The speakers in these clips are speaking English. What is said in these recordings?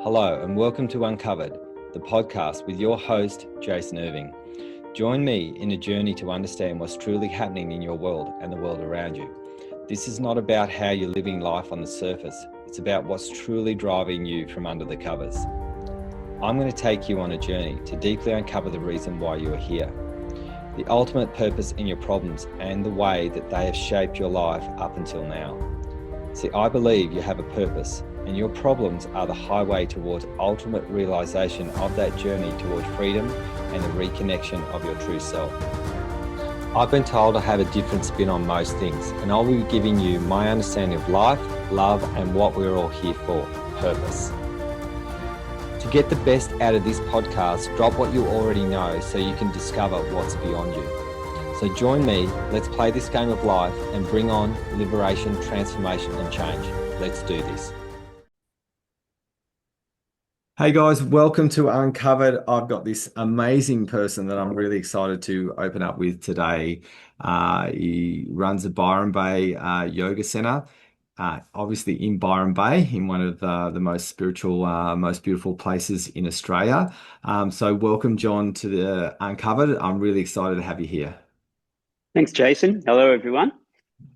Hello and welcome to Uncovered, the podcast with your host, Jason Irving. Join me in a journey to understand what's truly happening in your world and the world around you. This is not about how you're living life on the surface. It's about what's truly driving you from under the covers. I'm going to take you on a journey to deeply uncover the reason why you are here, the ultimate purpose in your problems and the way that they have shaped your life up until now. See, I believe you have a purpose, and your problems are the highway towards ultimate realization of that journey towards freedom and the reconnection of your true self. I've been told I have a different spin on most things, and I'll be giving you my understanding of life, love, and what we're all here for, purpose. To get the best out of this podcast, drop what you already know so you can discover what's beyond you. So join me, let's play this game of life and bring on liberation, transformation, and change. Let's do this. Hey guys, welcome to Uncovered. I've got this amazing person that I'm really excited to open up with today. He runs a Byron Bay yoga center, obviously in Byron Bay, in one of the most spiritual, most beautiful places in Australia. So welcome, John, to the Uncovered. I'm really excited to have you here. Thanks, Jason. Hello, everyone.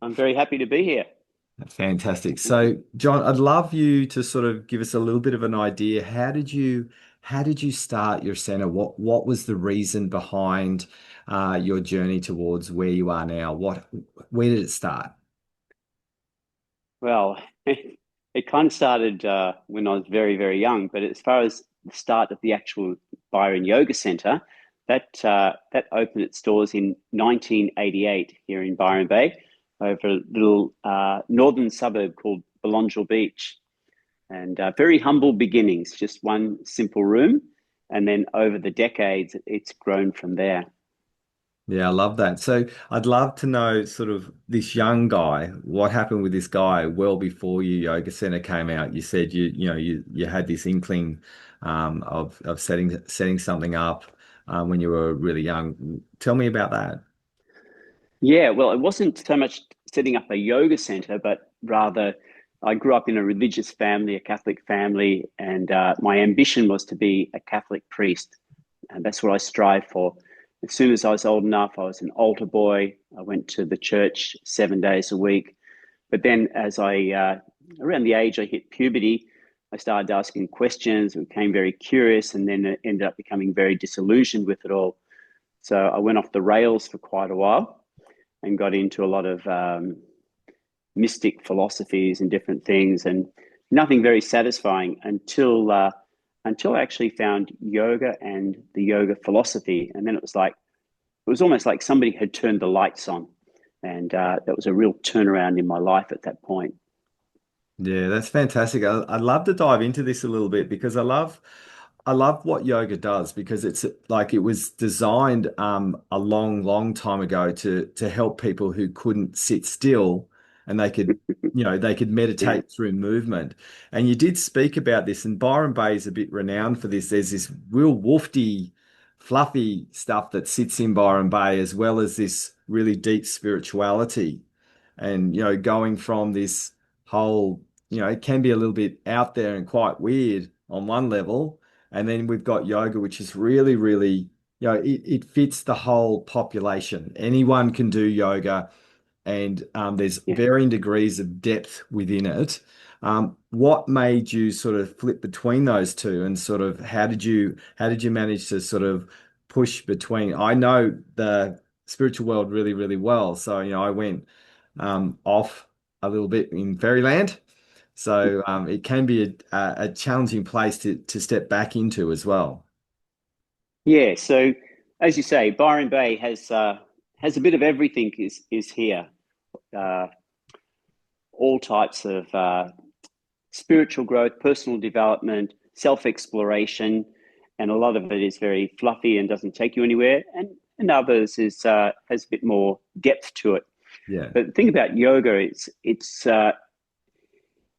I'm very happy to be here. Fantastic. So, John, I'd love you to sort of give us a little bit of an idea. How did you start your center? What was the reason behind your journey towards where you are now? Where did it start? Well, it kind of started when I was very, very young. But as far as the start of the actual Byron Yoga Center, that opened its doors in 1988 here in Byron Bay, over a little northern suburb called Belongil Beach. And very humble beginnings, just one simple room. And then over the decades, it's grown from there. Yeah, I love that. So I'd love to know sort of this young guy, what happened with this guy well before your yoga center came out. You said you had this inkling of setting something up when you were really young. Tell me about that. Yeah, well, it wasn't so much setting up a yoga center, but rather I grew up in a religious family, a Catholic family, and my ambition was to be a Catholic priest. And that's what I strive for. As soon as I was old enough, I was an altar boy. I went to the church 7 days a week. But then around the age I hit puberty, I started asking questions, became very curious, and then it ended up becoming very disillusioned with it all. So I went off the rails for quite a while and got into a lot of mystic philosophies and different things, and nothing very satisfying until I actually found yoga and the yoga philosophy, and then it was almost like somebody had turned the lights on, and that was a real turnaround in my life at that point. Yeah, that's fantastic. I'd love to dive into this a little bit because I love what yoga does because it's like it was designed a long, long time ago to help people who couldn't sit still and they could Yeah, meditate through movement. And you did speak about this, and Byron Bay is a bit renowned for this. There's this real woofy, fluffy stuff that sits in Byron Bay, as well as this really deep spirituality. And going from this whole, it can be a little bit out there and quite weird on one level, and then we've got yoga, which is really, really, it fits the whole population. Anyone can do yoga, and there's yeah. varying degrees of depth within it. What made you sort of flip between those two, and sort of how did you manage to sort of push between? I know the spiritual world really, really well, so I went off a little bit in Fairyland. So it can be a challenging place to step back into as well. Yeah, so as you say, Byron Bay has a bit of everything is here. Uh, all types of spiritual growth, personal development, self-exploration, and a lot of it is very fluffy and doesn't take you anywhere, and others is has a bit more depth to it. Yeah. But the thing about yoga,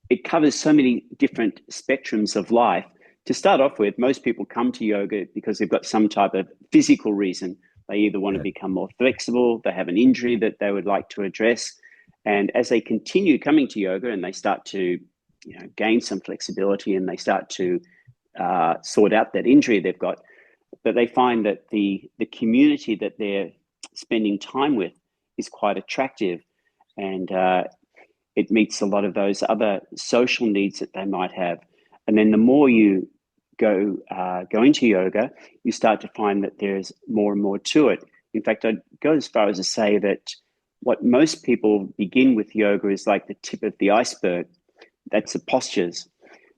it covers so many different spectrums of life. To start off with, most people come to yoga because they've got some type of physical reason. They either want to Yeah. become more flexible, they have an injury that they would like to address. And as they continue coming to yoga and they start to gain some flexibility and they start to sort out that injury they've got. But they find that the community that they're spending time with is quite attractive, and it meets a lot of those other social needs that they might have. And then the more you go into yoga, you start to find that there's more and more to it. In fact, I'd go as far as to say that what most people begin with yoga is like the tip of the iceberg. That's the postures.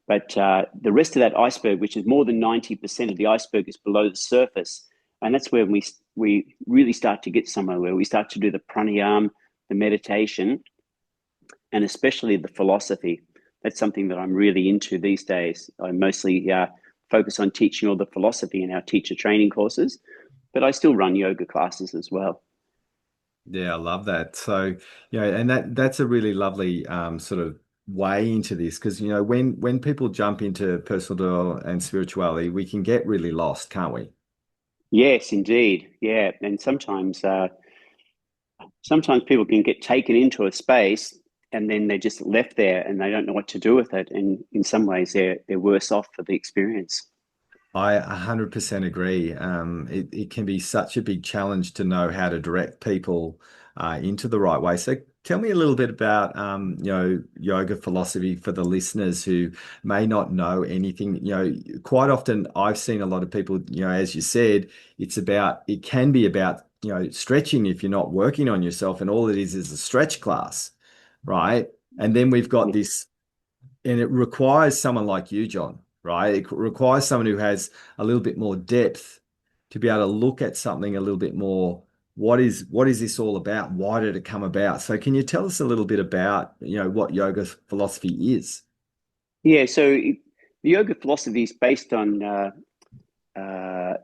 But the rest of that iceberg, which is more than 90% of the iceberg, is below the surface. And that's where we really start to get somewhere, where we start to do the pranayama, the meditation, and especially the philosophy. That's something that I'm really into these days. I mostly focus on teaching all the philosophy in our teacher training courses, but I still run yoga classes as well. Yeah, I love that. So, and that's a really lovely sort of way into this, because when people jump into personal development and spirituality, we can get really lost, can't we? Yes, indeed. Yeah, and sometimes people can get taken into a space and then they're just left there and they don't know what to do with it. And in some ways, they're worse off for the experience. I 100% agree. It can be such a big challenge to know how to direct people into the right way. So tell me a little bit about, yoga philosophy for the listeners who may not know anything. Quite often I've seen a lot of people, as you said, it can be about, stretching if you're not working on yourself, and all it is a stretch class, right? And then we've got this, and it requires someone like you, John, right? It requires someone who has a little bit more depth to be able to look at something a little bit more. What is this all about? Why did it come about? So can you tell us a little bit about, what yoga philosophy is? Yeah, so the yoga philosophy is based on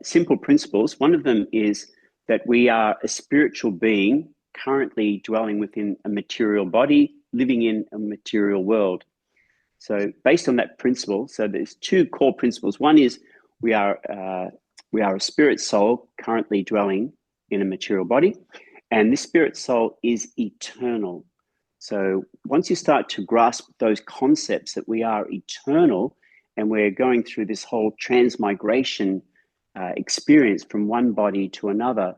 simple principles. One of them is that we are a spiritual being currently dwelling within a material body, living in a material world. So based on that principle, so there's two core principles. One is we are a spirit soul currently dwelling in a material body, and this spirit soul is eternal. So once you start to grasp those concepts that we are eternal and we're going through this whole transmigration experience from one body to another,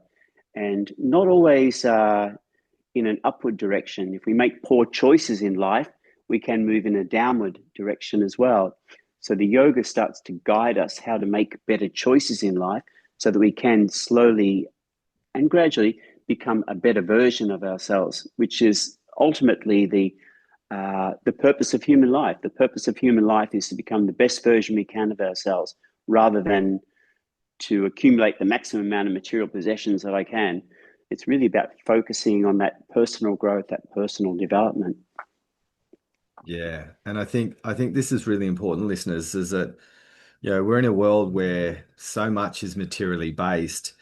and not always in an upward direction. If we make poor choices in life, we can move in a downward direction as well. So the yoga starts to guide us how to make better choices in life so that we can slowly and gradually become a better version of ourselves, which is ultimately the purpose of human life. The purpose of human life is to become the best version we can of ourselves, rather than to accumulate the maximum amount of material possessions that I can. It's really about focusing on that personal growth, that personal development. Yeah, and I think this is really important, listeners, is that we're in a world where so much is materially based.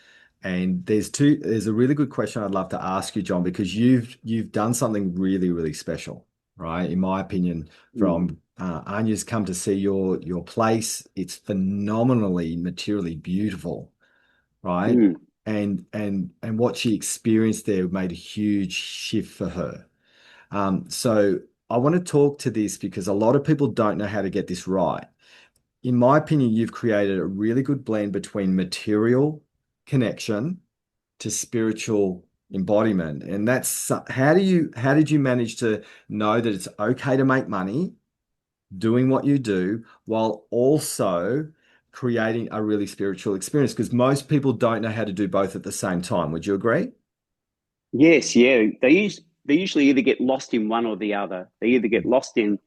And there's a really good question I'd love to ask you, John, because you've done something really, really special, right? In my opinion, Mm. from Anya's come to see your place. It's phenomenally materially beautiful, right? Mm. And what she experienced there made a huge shift for her. So I want to talk to this because a lot of people don't know how to get this right. In my opinion, you've created a really good blend between material connection to spiritual embodiment. And that's how did you manage to know that it's okay to make money doing what you do while also creating a really spiritual experience? Because most people don't know how to do both at the same time. Would you agree? Yes, yeah. They usually either get lost in one or the other. They either get lost in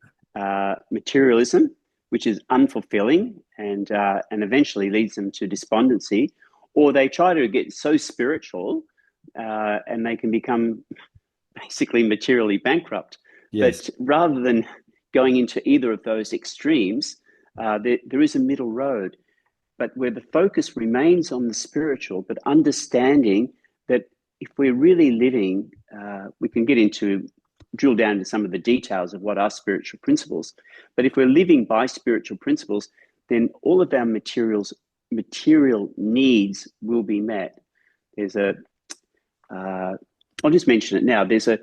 materialism, which is unfulfilling and eventually leads them to despondency, or they try to get so spiritual and they can become basically materially bankrupt. Yes. But rather than going into either of those extremes, there is a middle road, but where the focus remains on the spiritual, but understanding that if we're really living, we can drill down to some of the details of what are spiritual principles. But if we're living by spiritual principles, then all of our material needs will be met. There's I'll just mention it now. There's a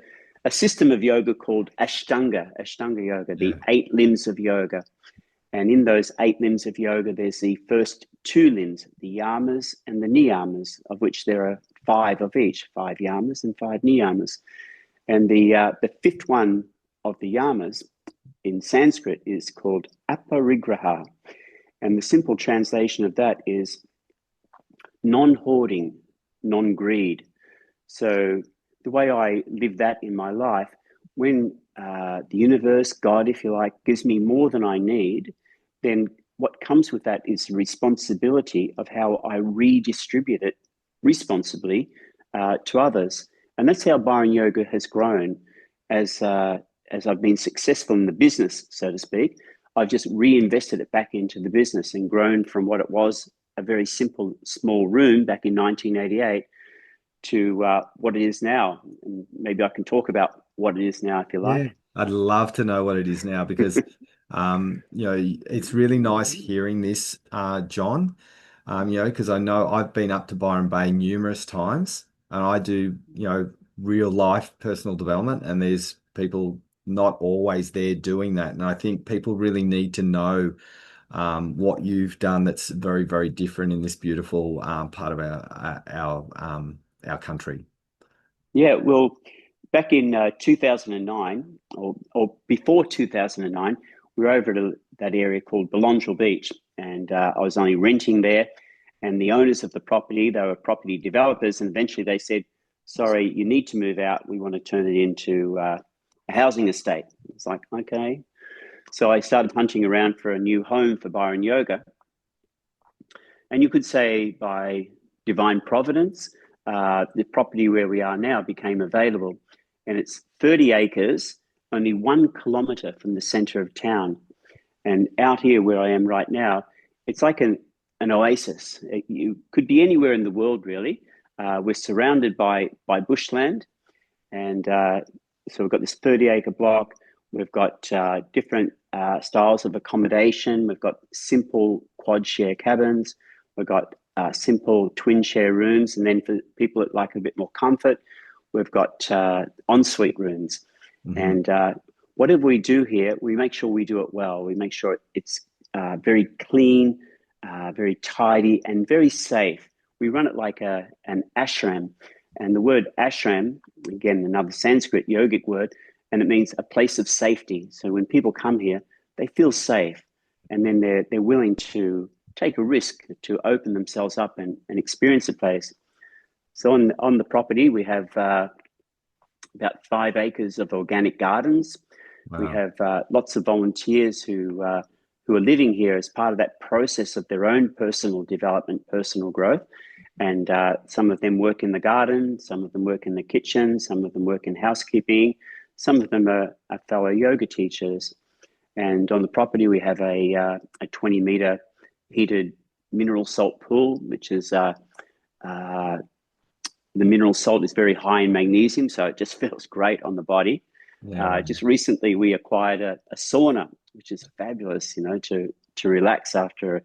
system of yoga called Ashtanga yoga, the Yeah. 8 limbs of yoga. And in those 8 limbs of yoga, there's the first 2 limbs, the yamas and the niyamas, of which there are 5 of each, 5 yamas and 5 niyamas. And the fifth one of the yamas in Sanskrit is called aparigraha. And the simple translation of that is non-hoarding, non-greed. So the way I live that in my life, when the universe, God, if you like, gives me more than I need, then what comes with that is the responsibility of how I redistribute it responsibly to others. And that's how Byron Yoga has grown. As I've been successful in the business, so to speak, I've just reinvested it back into the business and grown from what it was, a very simple, small room back in 1988, to what it is now. And maybe I can talk about what it is now, if you Yeah, like. I'd love to know what it is now because, it's really nice hearing this, John. Because I know I've been up to Byron Bay numerous times, and I do, real life personal development, and there's people not always there doing that, and I think people really need to know what you've done that's very, very different in this beautiful part of our country. Yeah, well, back in 2009, or before 2009, we were over to that area called Belongil Beach, and I was only renting there. And the owners of the property, they were property developers, and eventually they said, "Sorry, you need to move out. We want to turn it into a housing estate." It's like, okay. So I started hunting around for a new home for Byron Yoga, and you could say by divine providence, the property where we are now became available. And it's 30 acres, only 1 kilometre from the centre of town. And out here where I am right now, it's like an oasis. You could be anywhere in the world, really. We're surrounded by bushland. And so we've got this 30-acre block. We've got different styles of accommodation. We've got simple quad share cabins. We've got simple twin share rooms. And then for people that like a bit more comfort, we've got ensuite rooms. Mhm. And whatever we do here, we make sure we do it well. We make sure it's very clean, very tidy, and very safe. We run it like an ashram. And the word ashram, again, another Sanskrit yogic word, and it means a place of safety. So when people come here, they feel safe, and then they're willing to take a risk to open themselves up and experience a place. So on the property, we have about 5 acres of organic gardens. We Wow. have lots of volunteers who are living here as part of that process of their own personal development, personal growth. And some of them work in the garden, some of them work in the kitchen, some of them work in housekeeping, some of them are fellow yoga teachers. And on the property, we have a 20-meter heated mineral salt pool, which is the mineral salt is very high in magnesium, so it just feels great on the body. Yeah, wow. Just recently, we acquired a sauna, which is fabulous, to relax after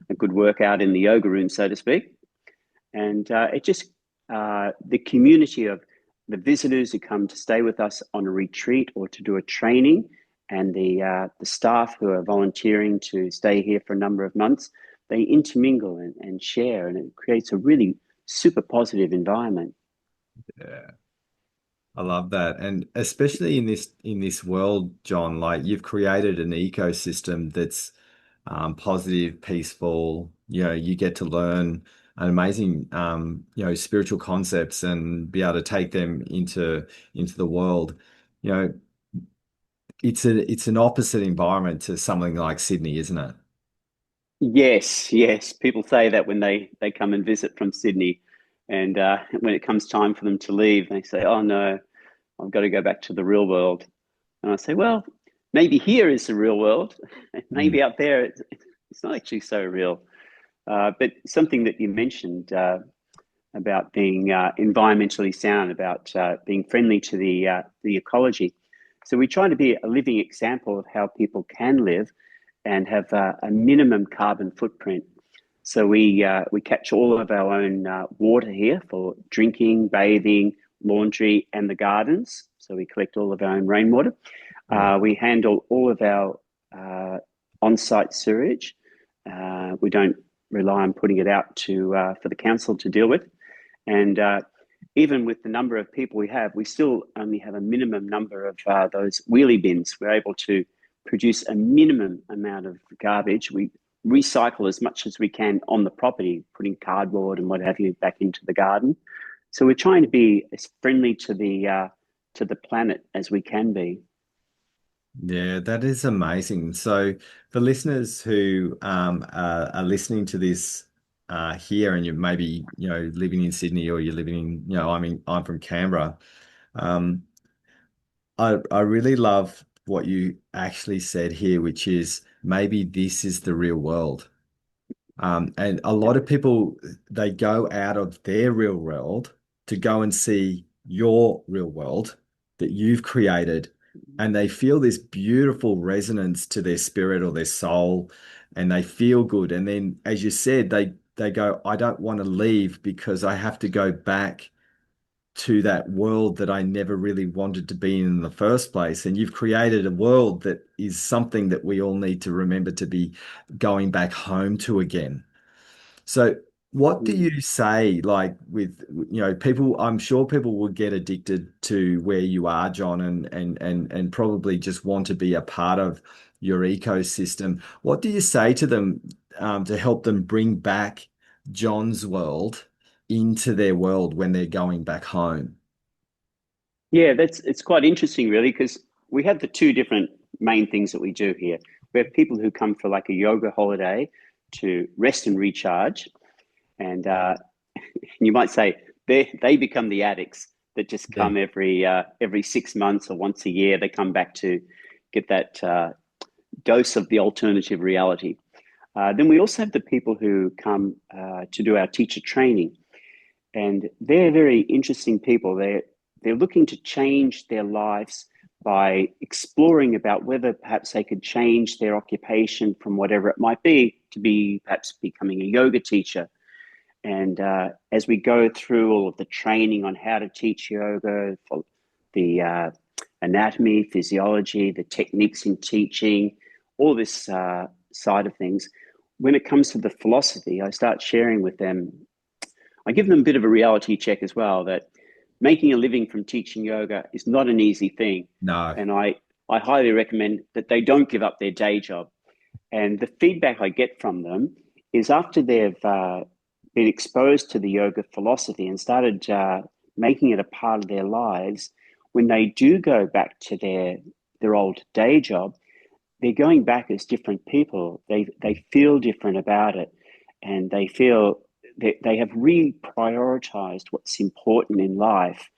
a good workout in the yoga room, so to speak. And it just the community of the visitors who come to stay with us on a retreat or to do a training, and the staff who are volunteering to stay here for a number of months, they intermingle and share, and it creates a really super positive environment. Yeah. I love that. And especially in this world, John, like you've created an ecosystem that's positive, peaceful. You get to learn an amazing spiritual concepts and be able to take them into the world. You know, it's an opposite environment to something like Sydney, isn't it? Yes, yes. People say that when they come and visit from Sydney, and when it comes time for them to leave, they say, "Oh no, I've got to go back to the real world." And I say, "Well, maybe here is the real world. Mm. Maybe out there it's not actually so real." But something that you mentioned about being environmentally sound, about being friendly to the ecology. So we try to be a living example of how people can live and have a minimum carbon footprint. So we catch all of our own water here for drinking, bathing, laundry, and the gardens. So we collect all of our own rainwater. Yeah. We handle all of our uh, on-site sewage. We don't rely on putting it out to for the council to deal with. And even with the number of people we have, we still only have a minimum number of those wheelie bins. We're able to produce a minimum amount of garbage. We recycle as much as we can on the property, putting cardboard and what have you back into the garden. So we're trying to be as friendly to the planet as we can be. Yeah, that is amazing. So for listeners who are listening to this here, and you maybe living in Sydney, or you're living in I'm from Canberra. Um, I really love what you actually said here, which is maybe this is the real world. And a lot of people, they go out of their real world to go and see your real world that you've created, and they feel this beautiful resonance to their spirit or their soul, and they feel good. And then, as you said, they go, I don't want to leave because I have to go back to that world that I never really wanted to be in the first place. And you've created a world that is something that we all need to remember to be going back home to again. So what do Mm. you say, like with, people, I'm sure people will get addicted to where you are, John, and probably just want to be a part of your ecosystem. What do you say to them to help them bring back John's world into their world when they're going back home? Yeah, it's quite interesting, really, because we have the two different main things that we do here. We have people who come for like a yoga holiday to rest and recharge, and you might say they become the addicts that just Yeah. come every 6 months or once a year. They come back to get that dose of the alternative reality. Then we also have the people who come to do our teacher training, and they're very interesting people. They're looking to change their lives by exploring about whether perhaps they could change their occupation from whatever it might be to be perhaps becoming a yoga teacher. And as we go through all of the training on how to teach yoga, for the anatomy, physiology, the techniques in teaching, all this side of things, when it comes to the philosophy, I start sharing with them. I give them a bit of a reality check as well, that making a living from teaching yoga is not an easy thing. No. And I highly recommend that they don't give up their day job. And the feedback I get from them is after they've been exposed to the yoga philosophy and started making it a part of their lives, when they do go back to their old day job, they're going back as different people. They feel different about it, and they feel they have reprioritized what's important in life,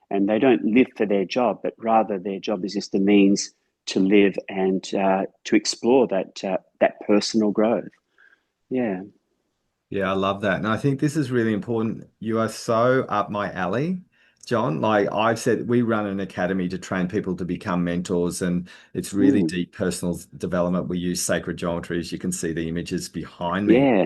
and they don't live for their job, but rather their job is just a means to live and to explore that personal growth. Yeah. Yeah, I love that. And I think this is really important. You are so up my alley, John. Like I've said, we run an academy to train people to become mentors, and it's really Mm, deep personal development. We use sacred geometry, as you can see the images behind me. yeah.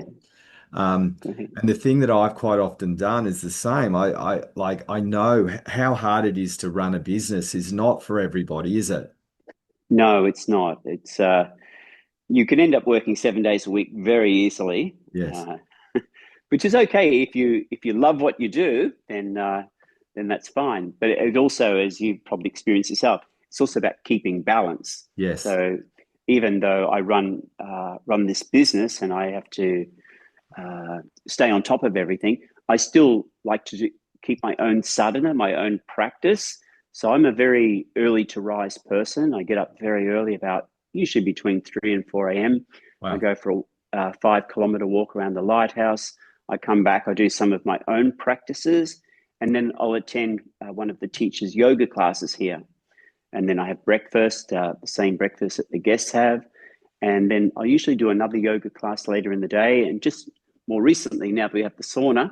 Um, Go ahead. and the thing that I've quite often done is the same. I know how hard it is to run a business is not for everybody, is it? No, it's not. It's you can end up working 7 days a week very easily, Yes. uh, which is okay if you love what you do, then that's fine. But it also, as you probably experienced yourself, it's also about keeping balance. Yes. So even though I run this business and I have to stay on top of everything, I still like to keep my own sadhana, my own practice. So I'm a very early to rise person. I get up very early, about usually between 3 and 4 a.m. I Wow. go for a 5 kilometer walk around the lighthouse. I come back, I do some of my own practices, and then I'll attend one of the teachers' yoga classes here. And then I have breakfast, the same breakfast that the guests have. And then I usually do another yoga class later in the day. And just more recently, now that we have the sauna,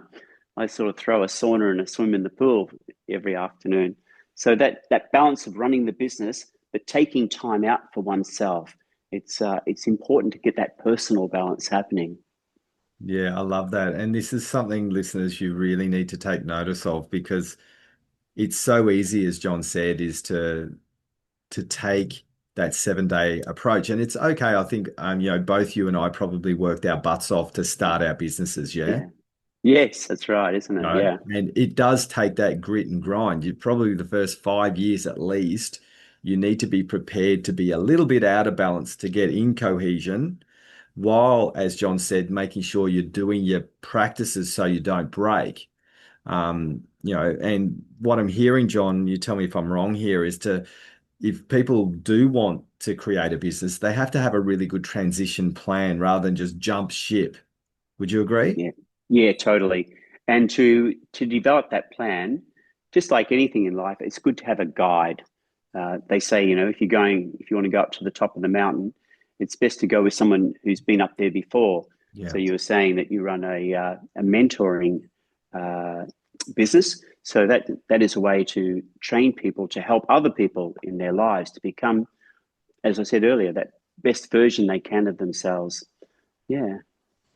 I sort of throw a sauna and a swim in the pool every afternoon. So that balance of running the business, but taking time out for oneself, it's important to get that personal balance happening. Yeah, I love that. And this is something, listeners, you really need to take notice of, because it's so easy, as John said, is to take that 7-day approach. And it's okay. I think, both you and I probably worked our butts off to start our businesses. Yeah. Yeah. Yes, that's right, isn't it? No, Yeah. and it does take that grit and grind. You probably the first 5 years at least, you need to be prepared to be a little bit out of balance to get in cohesion, while, as John said, making sure you're doing your practices so you don't break. And what I'm hearing, John, you tell me if I'm wrong here, is if people do want to create a business, they have to have a really good transition plan rather than just jump ship. Would you agree? Yeah, yeah, totally. And to develop that plan, just like anything in life, it's good to have a guide. They say, if you want to go up to the top of the mountain, it's best to go with someone who's been up there before. Yeah. So you were saying that you run a mentoring uh, business. So that is a way to train people to help other people in their lives to become, as I said earlier, that best version they can of themselves. Yeah.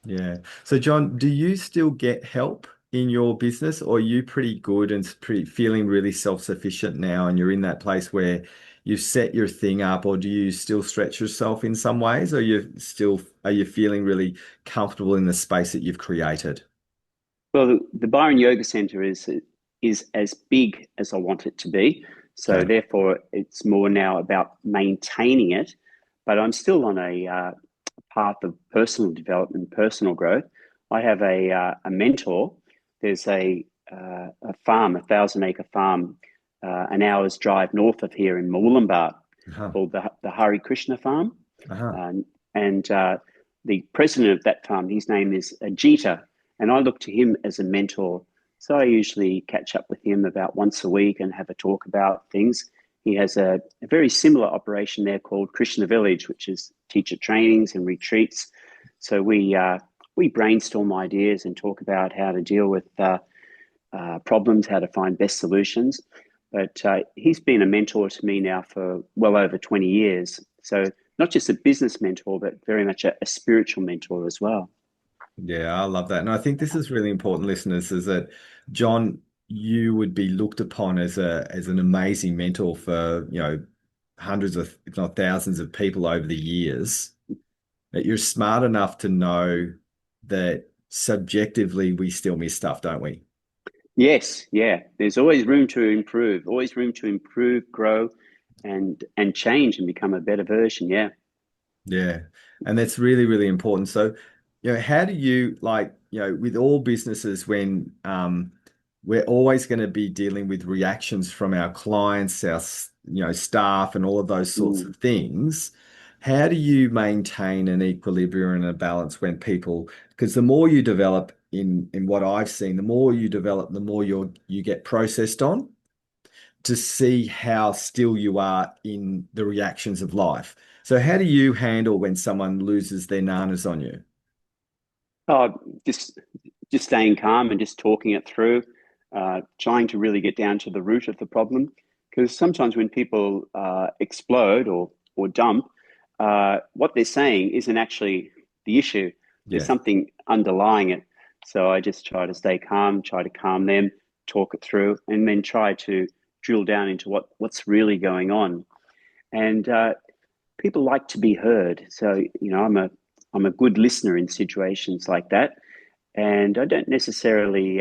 Yeah. So, John, do you still get help in your business, or are you pretty good and pretty feeling really self-sufficient now, and you're in that place where you've set your thing up, or do you still stretch yourself in some ways, or are you feeling really comfortable in the space that you've created? Well, the Byron Yoga Center is as big as I want it to be. So Okay. therefore, it's more now about maintaining it. But I'm still on a path of personal development, personal growth. I have a mentor. There's a farm, 1,000-acre farm, an hour's drive north of here in Murwillumbah, Uh-huh. called the Hari Krishna Farm. Uh-huh. And the president of that farm, his name is Ajita, and I look to him as a mentor. So I usually catch up with him about once a week and have a talk about things. He has a very similar operation there called Krishna Village, which is teacher trainings and retreats. So we brainstorm ideas and talk about how to deal with problems, how to find best solutions. But he's been a mentor to me now for well over 20 years. So not just a business mentor, but very much a spiritual mentor as well. Yeah, I love that. And I think this is really important, listeners, is that John, you would be looked upon as an amazing mentor for, hundreds of, if not thousands of people over the years. That you're smart enough to know that subjectively we still miss stuff, don't we? Yes, yeah. There's always room to improve, grow, and change and become a better version. Yeah. Yeah. And that's really, really important. So, how do you like, with all businesses when we're always going to be dealing with reactions from our clients, staff and all of those sorts Mm. of things. How do you maintain an equilibrium and a balance when people, because the more you develop in what I've seen, the more you develop, the more you get processed on to see how still you are in the reactions of life. So how do you handle when someone loses their nanas on you? Oh, just just staying calm and just talking it through, trying to really get down to the root of the problem. Because sometimes when people explode or dump, what they're saying isn't actually the issue. There's Yeah. something underlying it. So I just try to stay calm, try to calm them, talk it through, and then try to drill down into what's really going on. And people like to be heard. So I'm a good listener in situations like that, and I don't necessarily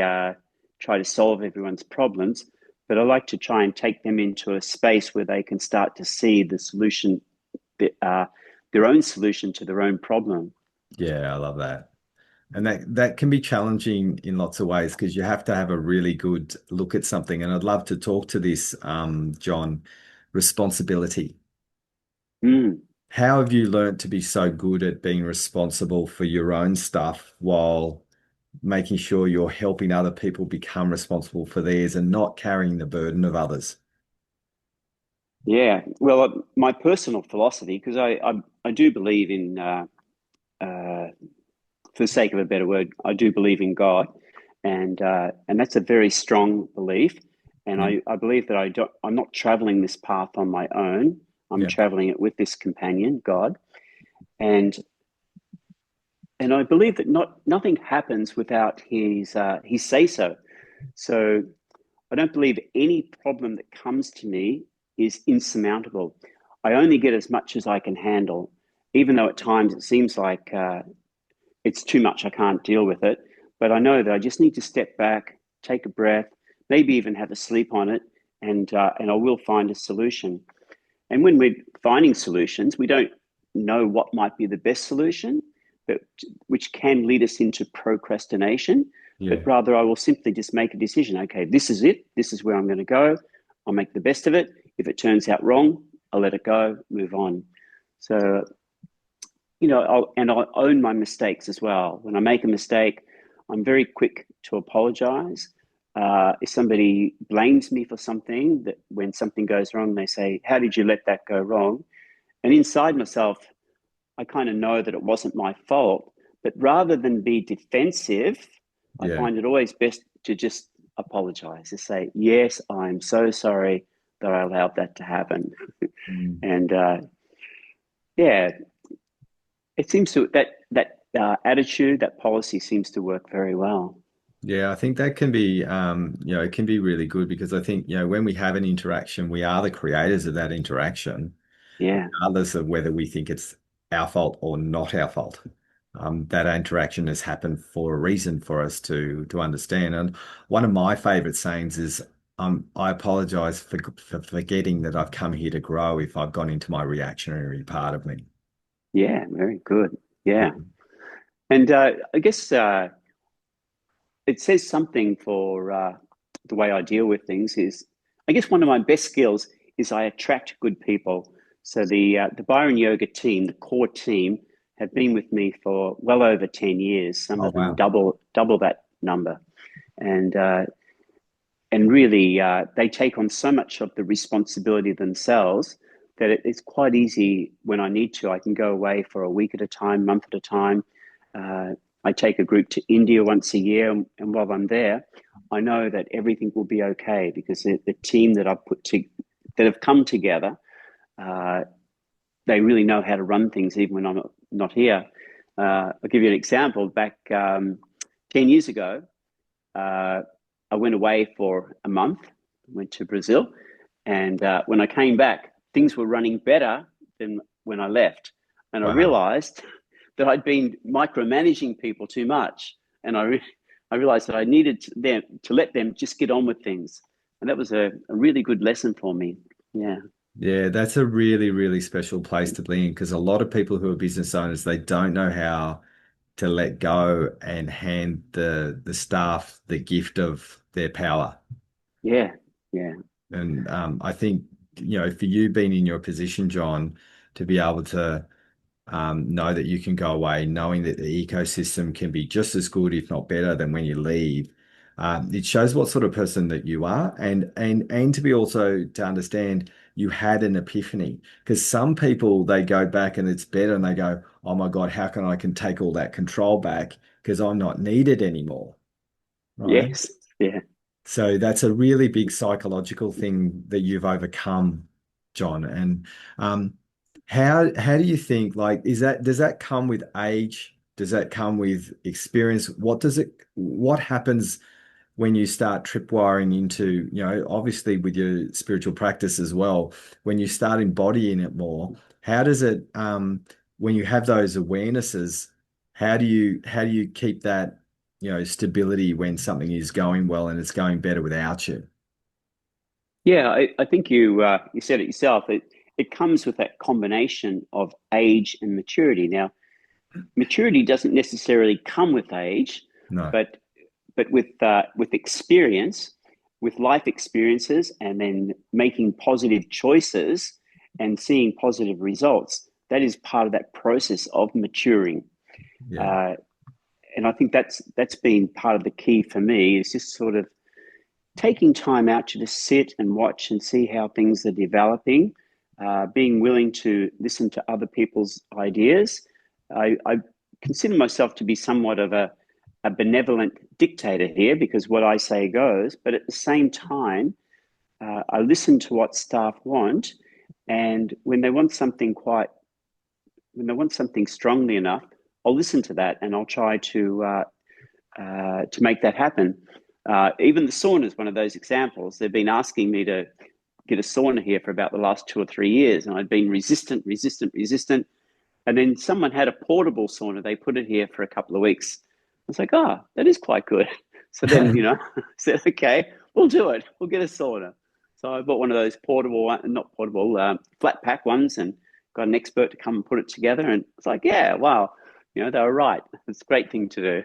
try to solve everyone's problems, but I like to try and take them into a space where they can start to see the solution, uh, their own solution to their own problem. Yeah, I love that. And that can be challenging in lots of ways because you have to have a really good look at something. And I'd love to talk to this, John, responsibility. Mm. How have you learned to be so good at being responsible for your own stuff while making sure you're helping other people become responsible for theirs and not carrying the burden of others? Yeah, well, my personal philosophy, because I do believe in, uh, for the sake of a better word, I do believe in God, and that's a very strong belief. And Yeah. I believe that I'm not traveling this path on my own. I'm Yeah. traveling it with this companion, God, and and I believe that nothing happens without his say so. So I don't believe any problem that comes to me is insurmountable. I only get as much as I can handle, even though at times it seems like it's too much. I can't deal with it. But I know that I just need to step back, take a breath, maybe even have a sleep on it, and I will find a solution. And when we're finding solutions, we don't know what might be the best solution, but which can lead us into procrastination. But Yeah. rather, I will simply just make a decision. Okay, this is it. This is where I'm going to go. I'll make the best of it. If it turns out wrong, I'll let it go, move on. So, I'll own my mistakes as well. When I make a mistake, I'm very quick to apologize. If somebody blames me for something, that when something goes wrong, they say, "How did you let that go wrong?" And inside myself, I kind of know that it wasn't my fault. But rather than be defensive, I Yeah. find it always best to just apologize, to say, "Yes, I'm so sorry that I allowed that to happen." Mm. And yeah, it seems to that attitude, that policy seems to work very well. Yeah, I think that can be, it can be really good because I think, when we have an interaction, we are the creators of that interaction, Yeah, regardless of whether we think it's our fault or not our fault. That interaction has happened for a reason for us to understand. And one of my favorite sayings is, I apologize for forgetting that I've come here to grow if I've gone into my reactionary part of me. yeah, very good. Yeah. Yeah, and I guess it says something for the way I deal with things. Is I guess one of my best skills is I attract good people. So the Byron Yoga team, the core team, have been with me for well over 10 years. Some Oh, of them wow. double that number, and and really they take on so much of the responsibility themselves that it's quite easy when I need to. I can go away for a week at a time, month at a time. Uh, I take a group to India once a year, and while I'm there, I know that everything will be okay because the team that I've that have come together, uh, they really know how to run things even when I'm not here. I'll give you an example. Back 10 years ago, uh, I went away for a month, went to Brazil, and when I came back, things were running better than when I left. And I Wow. realized that I'd been micromanaging people too much, and I realized that I needed them to let them just get on with things, and that was a really good lesson for me. Yeah, Yeah, that's a really, really special place to be in because a lot of people who are business owners, they don't know how to let go and hand the staff the gift of their power. yeah, yeah, And I think, for you being in your position, John, to be able to know that you can go away, knowing that the ecosystem can be just as good, if not better, than when you leave. It shows what sort of person that you are, and to be also to understand you had an epiphany. Because some people they go back and it's better, and they go, "Oh my God, how can I can take all that control back because I'm not needed anymore." Right? yes, yeah. So that's a really big psychological thing that you've overcome, John. And um, how do you think, like, does that come with age? Does that come with experience? What happens when you start tripwiring into, obviously with your spiritual practice as well, when you start embodying it more, how does it, when you have those awarenesses, how do you keep that, stability when something is going well and it's going better without you? Yeah, I think you said it yourself. It comes with that combination of age and maturity. Now, maturity doesn't necessarily come with age, No. but with experience, with life experiences, and then making positive choices and seeing positive results. That is part of that process of maturing. Yeah. Uh, and I think that's been part of the key for me is just sort of taking time out to just sit and watch and see how things are developing, being willing to listen to other people's ideas. I consider myself to be somewhat of a benevolent dictator here because what I say goes, but at the same time, I listen to what staff want. And when they want something strongly enough, I'll listen to that and I'll try to make that happen. Even the sauna is one of those examples. They've been asking me to get a sauna here for about the last 2 or 3 years, and I'd been resistant. And then someone had a portable sauna. They put it here for a couple of weeks. I was like, oh, that is quite good. So then, I said, okay, we'll do it. We'll get a sauna. So I bought one of those portable, not portable, flat pack ones, and got an expert to come and put it together. And it's like, yeah, wow, they were right. It's a great thing to do.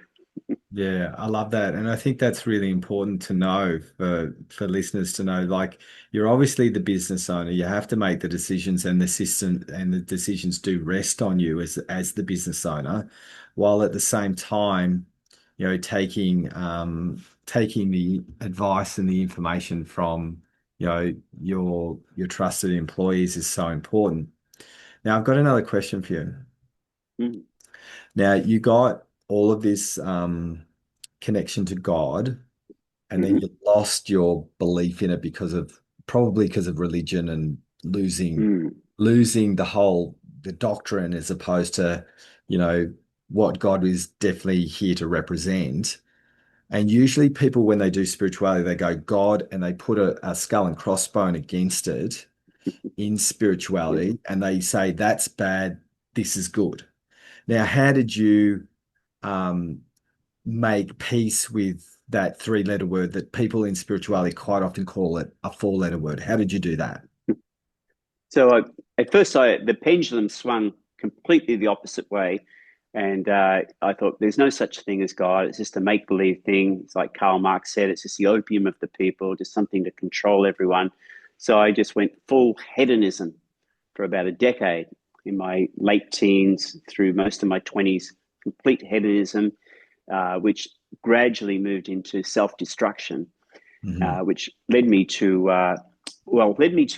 Yeah, I love that. And I think that's really important to know for listeners to know. Like, you're obviously the business owner. You have to make the decisions, and the system and the decisions do rest on you as the business owner, while at the same time, taking the advice and the information from, your trusted employees is so important. Now, I've got another question for you. Mm. Now, you got all of this connection to God, and then Mm-hmm. you lost your belief in it probably because of religion and Mm. losing the doctrine as opposed to, what God is definitely here to represent. And usually people, when they do spirituality, they go God and they put a skull and crossbone against it in Yeah. spirituality, and they say that's bad, this is good. Now, how did you um, make peace with that three-letter word that people in spirituality quite often call it a four-letter word? How did you do that? So at first, the pendulum swung completely the opposite way. And I thought there's no such thing as God. It's just a make believe thing. It's like Karl Marx said, it's just the opium of the people, just something to control everyone. So I just went full hedonism for about a decade in my late teens through most of my 20s, complete hedonism, which gradually moved into self destruction, Mhm. which led me to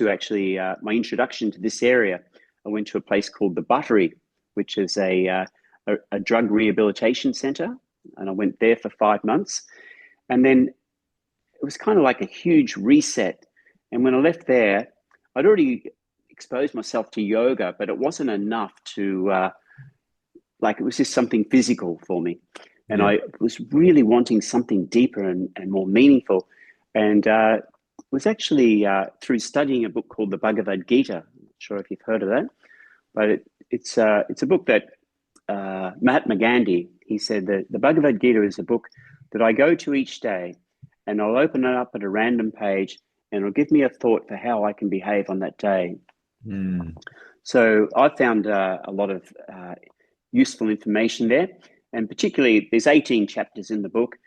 actually my introduction to this area. I went to a place called the Buttery, which is a drug rehabilitation center, and I went there for 5 months, and then it was kind of like a huge reset. And when I left there, I'd already exposed myself to yoga, but it wasn't enough to it was just something physical for me. And Yeah. I was really wanting something deeper and more meaningful. And it was actually through studying a book called the Bhagavad Gita. I'm not sure if you've heard of that, but it's a book that Mahatma Gandhi, he said that the Bhagavad Gita is a book that I go to each day, and I'll open it up at a random page, and it'll give me a thought for how I can behave on that day. Mm. So I found a lot of useful information there. And particularly, there's 18 chapters in the book.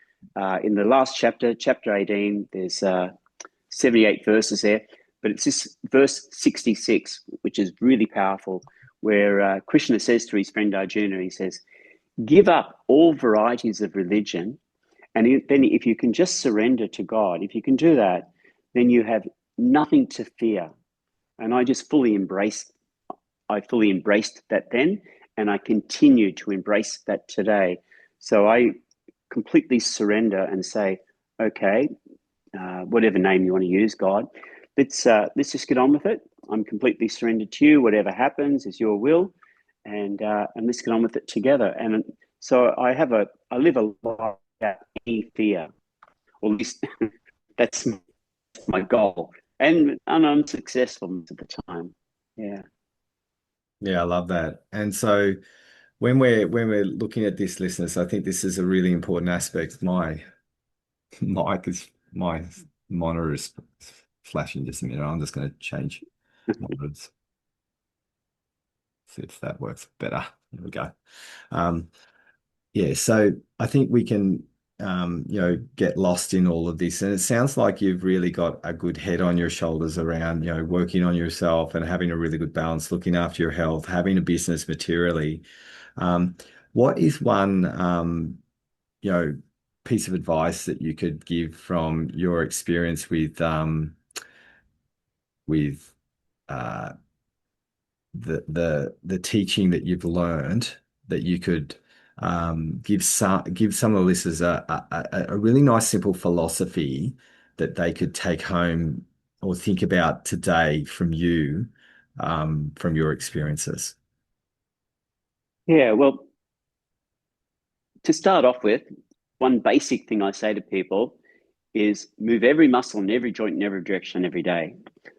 In the last chapter, chapter 18, there's 78 verses there. But it's this verse 66, which is really powerful, where Krishna says to his friend Arjuna, he says, give up all varieties of religion. And then if you can just surrender to God, if you can do that, then you have nothing to fear. And I fully embraced that then, and I continue to embrace that today. So I completely surrender and say, okay, whatever name you want to use, God, let's just get on with it. I'm completely surrendered to you. Whatever happens is your will, and let's get on with it together. And so I live a life without any fear, or at least that's my goal. And I'm successful most of the time. Yeah. Yeah, I love that. And so when we're looking at this, listeners, I think this is a really important aspect. My mic is my monitor is flashing just a minute. I'm just going to change monitors. See if that works better. There we go. Um, yeah, so I think we can, get lost in all of this. And it sounds like you've really got a good head on your shoulders around, working on yourself and having a really good balance, looking after your health, having a business materially. Um, what is one, you know, piece of advice that you could give from your experience with uh, the teaching that you've learned that you could give some of the listeners a really nice simple philosophy that they could take home or think about today from you, from your experiences. Yeah, well, to start off with, one basic thing I say to people is move every muscle and every joint in every direction every day.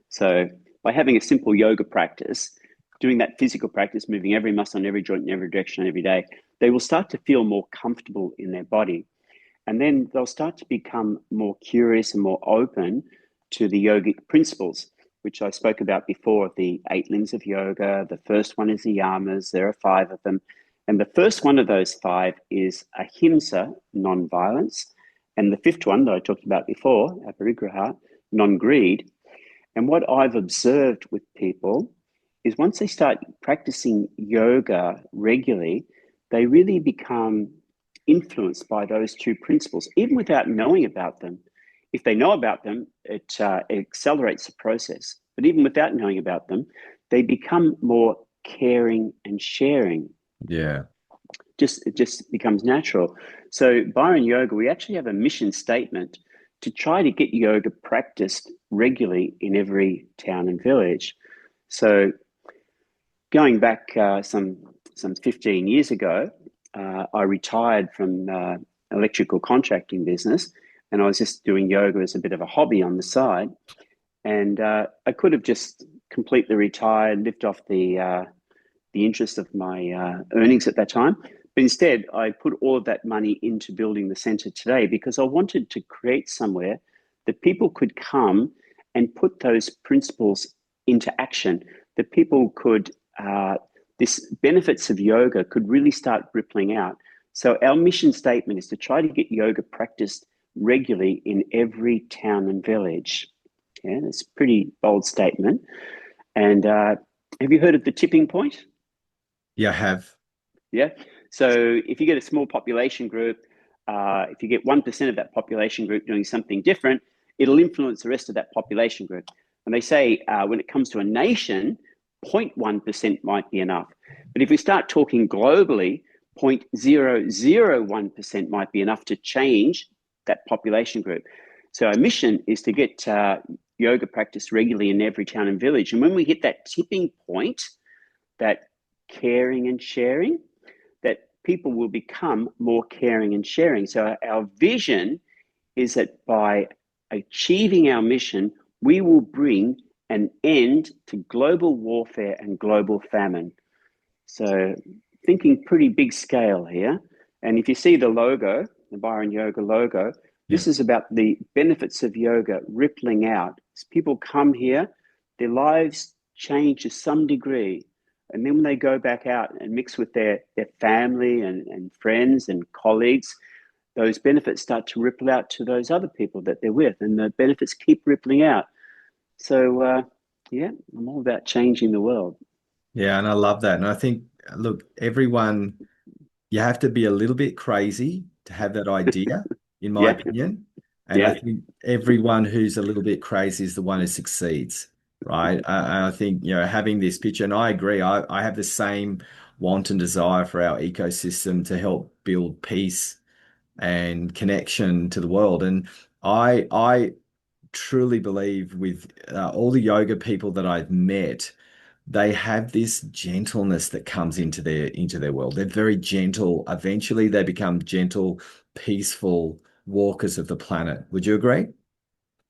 So by having a simple yoga practice, doing that physical practice, moving every muscle in every joint in every direction every day, they will start to feel more comfortable in their body. And then they'll start to become more curious and more open to the yogic principles, which I spoke about before, the 8 limbs of yoga. The first one is the yamas. There are 5 of them. And the first one of those 5 is ahimsa, non-violence. And the 5th one that I talked about before, aparigraha, non-greed. And what I've observed with people is once they start practicing yoga regularly, they really become influenced by those 2 principles, even without knowing about them. If they know about them, it accelerates the process. But even without knowing about them, they become more caring and sharing. Yeah. It just becomes natural. So Byron Yoga, we actually have a mission statement to try to get yoga practiced regularly in every town and village. So going back some 15 years ago, I retired from electrical contracting business, and I was just doing yoga as a bit of a hobby on the side. And I could have just completely retired, lived off the interest of my earnings at that time. But instead, I put all of that money into building the center today because I wanted to create somewhere that people could come and put those principles into action, that people could, this benefits of yoga could really start rippling out. So our mission statement is to try to get yoga practiced regularly in every town and village. Yeah, that's a pretty bold statement. And have you heard of the tipping point? Yeah, I have. Yeah. So if you get a small population group, if you get 1% of that population group doing something different, it'll influence the rest of that population group. And they say when it comes to a nation, 0.1% might be enough. But if we start talking globally, 0.001% might be enough to change that population group. So our mission is to get yoga practice regularly in every town and village. And when we hit that tipping point, that caring and sharing, that people will become more caring and sharing. So our vision is that by achieving our mission, we will bring an end to global warfare and global famine. So thinking pretty big scale here. And if you see the logo, the Byron Yoga logo, Yeah. this is about the benefits of yoga rippling out. As people come here, their lives change to some degree. And then when they go back out and mix with their family and friends and colleagues, those benefits start to ripple out to those other people that they're with, and the benefits keep rippling out. So, yeah, I'm all about changing the world. Yeah, and I love that. And I think, look, everyone, you have to be a little bit crazy to have that idea, in my Yeah, opinion. And I yeah, think everyone who's a little bit crazy is the one who succeeds, right? I think, having this picture, and I agree, I have the same want and desire for our ecosystem to help build peace and connection to the world. And I truly believe with all the yoga people that I've met, they have this gentleness that comes into their world. They're very gentle. Eventually, they become gentle, peaceful walkers of the planet. Would you agree?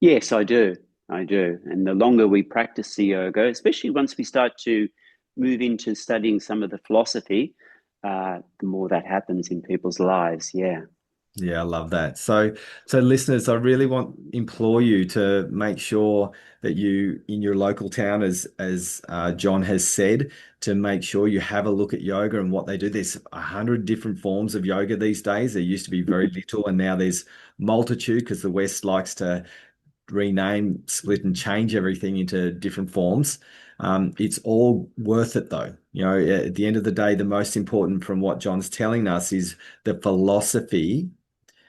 yes, I do. I do. And the longer we practice the yoga, especially once we start to move into studying some of the philosophy, the more that happens in people's lives. Yeah. Yeah, I love that. So listeners, I really implore you to make sure that you, in your local town, as John has said, to make sure you have a look at yoga and what they do. There's 100 different forms of yoga these days. There used to be very little, and now there's multitude because the West likes to rename, split, and change everything into different forms. It's all worth it though. At the end of the day, the most important from what John's telling us is the philosophy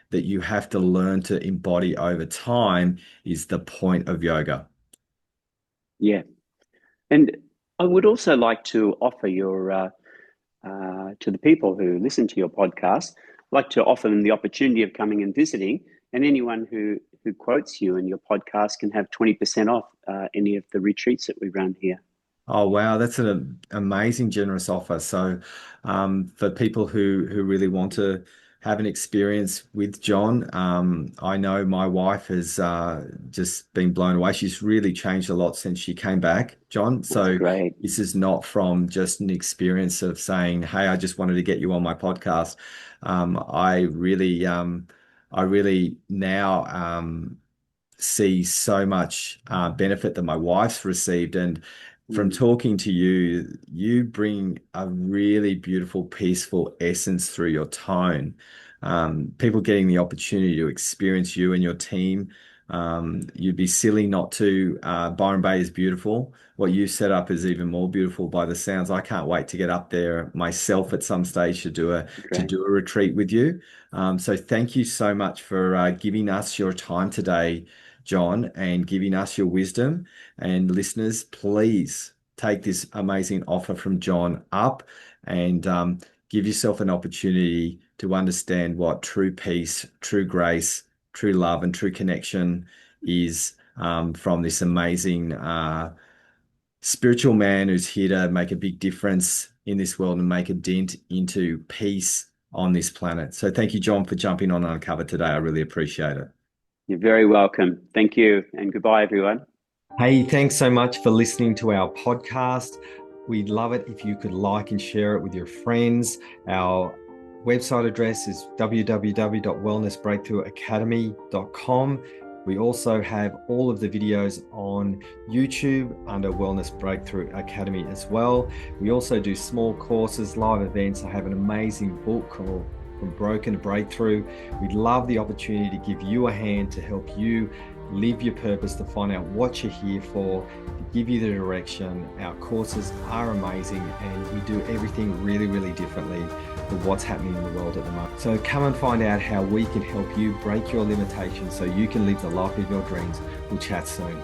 that you have to learn to embody over time is the point of yoga. Yeah. And I would also like to offer to the people who listen to your podcast, I'd like to offer them the opportunity of coming and visiting. And anyone who quotes you in your podcast can have 20% off any of the retreats that we run here. Oh wow, that's an amazing generous offer. So for people who really want to have an experience with John. I know my wife has just been blown away. She's really changed a lot since she came back, John. That's So great. this is not from just an experience of saying, "Hey, I just wanted to get you on my podcast." I really now see so much benefit that my wife's received. And from Mm, talking to you, you bring a really beautiful, peaceful essence through your tone. People getting the opportunity to experience you and your team. You'd be silly not to. Byron Bay is beautiful. What you set up is even more beautiful by the sounds. I can't wait to get up there myself at some stage to great. do a retreat with you. So thank you so much for giving us your time today, John, and giving us your wisdom. And listeners, please take this amazing offer from John up and give yourself an opportunity to understand what true peace, true grace, true love, and true connection is from this amazing spiritual man who's here to make a big difference in this world and make a dent into peace on this planet. So thank you, John, for jumping on Uncovered today. I really appreciate it. You're very welcome. Thank you, and goodbye, everyone. Hey, thanks so much for listening to our podcast. We'd love it if you could like and share it with your friends. Our website address is www.wellnessbreakthroughacademy.com. We also have all of the videos on YouTube under Wellness Breakthrough Academy as well. We also do small courses, live events. I have an amazing book called From Broken to Breakthrough. We'd love the opportunity to give you a hand to help you live your purpose, to find out what you're here for, to give you the direction. Our courses are amazing and we do everything really, really differently for what's happening in the world at the moment. So come and find out how we can help you break your limitations so you can live the life of your dreams. We'll chat soon.